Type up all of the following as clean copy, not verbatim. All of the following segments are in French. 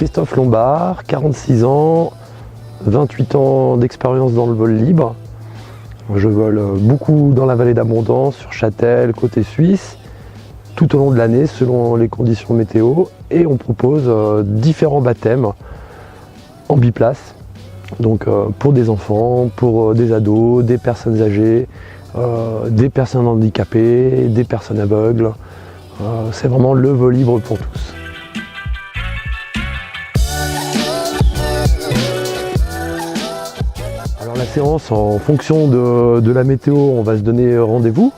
Christophe Lombard, 46 ans, 28 ans d'expérience dans le vol libre. Je vole beaucoup dans la vallée d'Abondance, sur Châtel, côté suisse, tout au long de l'année selon les conditions météo. Et on propose différents baptêmes en biplace. Donc pour des enfants, pour des ados, des personnes âgées, des personnes handicapées, des personnes aveugles. C'est vraiment le vol libre pour tous. Alors la séance, en fonction de la météo, on va se donner rendez-vous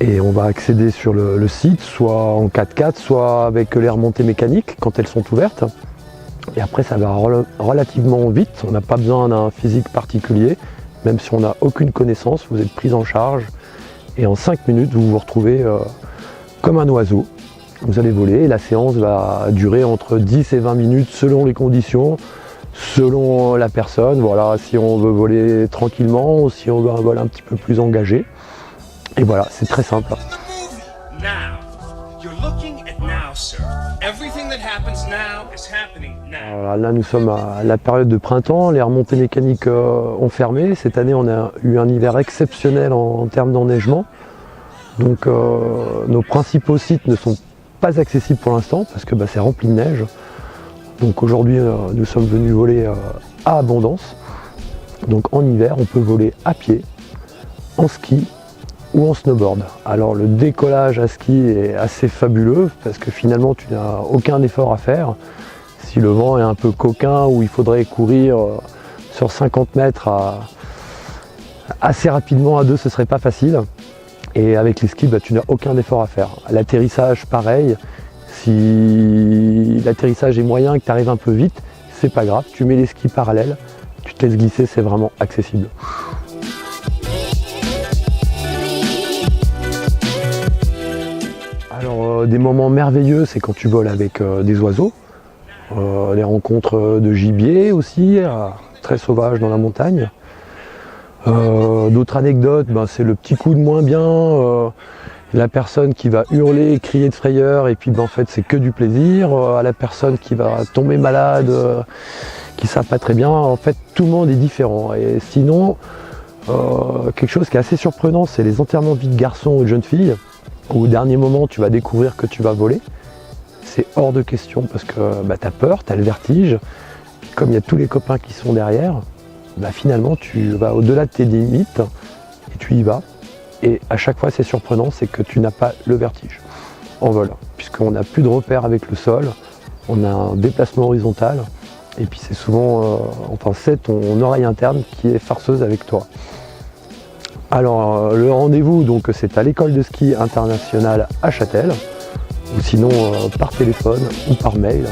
et on va accéder sur le site, soit en 4x4, soit avec les remontées mécaniques quand elles sont ouvertes. Et après ça va relativement vite, on n'a pas besoin d'un physique particulier, même si on n'a aucune connaissance, vous êtes pris en charge et en 5 minutes vous vous retrouvez comme un oiseau. Vous allez voler et la séance va durer entre 10 et 20 minutes selon les conditions, selon la personne. Voilà, si on veut voler tranquillement ou si on veut un vol un petit peu plus engagé. Et voilà, c'est très simple. Voilà, là nous sommes à la période de printemps, les remontées mécaniques ont fermé. Cette année on a eu un hiver exceptionnel en termes d'enneigement. Donc nos principaux sites ne sont pas accessibles pour l'instant parce que c'est rempli de neige. Donc aujourd'hui nous sommes venus voler à Abondance. Donc en hiver on peut voler à pied, en ski ou en snowboard. Alors le décollage à ski est assez fabuleux parce que finalement tu n'as aucun effort à faire. Si le vent est un peu coquin ou il faudrait courir sur 50 mètres assez rapidement à deux, ce serait pas facile. Et avec les skis, tu n'as aucun effort à faire. L'atterrissage, pareil. Si l'atterrissage est moyen et que tu arrives un peu vite, c'est pas grave. Tu mets les skis parallèles, tu te laisses glisser, c'est vraiment accessible. Alors, des moments merveilleux, c'est quand tu voles avec des oiseaux. Les rencontres de gibier aussi, très sauvages dans la montagne. D'autres anecdotes, c'est le petit coup de moins bien, la personne qui va hurler, crier de frayeur et puis en fait c'est que du plaisir, à la personne qui va tomber malade, qui ne va pas très bien, en fait tout le monde est différent. Et sinon, quelque chose qui est assez surprenant, c'est les enterrements de vie de garçons ou de jeunes filles, où au dernier moment tu vas découvrir que tu vas voler. C'est hors de question parce que tu as peur, tu as le vertige, puis comme il y a tous les copains qui sont derrière, finalement tu vas au-delà de tes limites et tu y vas. Et à chaque fois c'est surprenant, c'est que tu n'as pas le vertige en vol, puisqu'on n'a plus de repères avec le sol, on a un déplacement horizontal, et puis c'est souvent, c'est ton oreille interne qui est farceuse avec toi. Alors le rendez-vous, donc c'est à l'école de ski internationale à Châtel, ou sinon par téléphone ou par mail.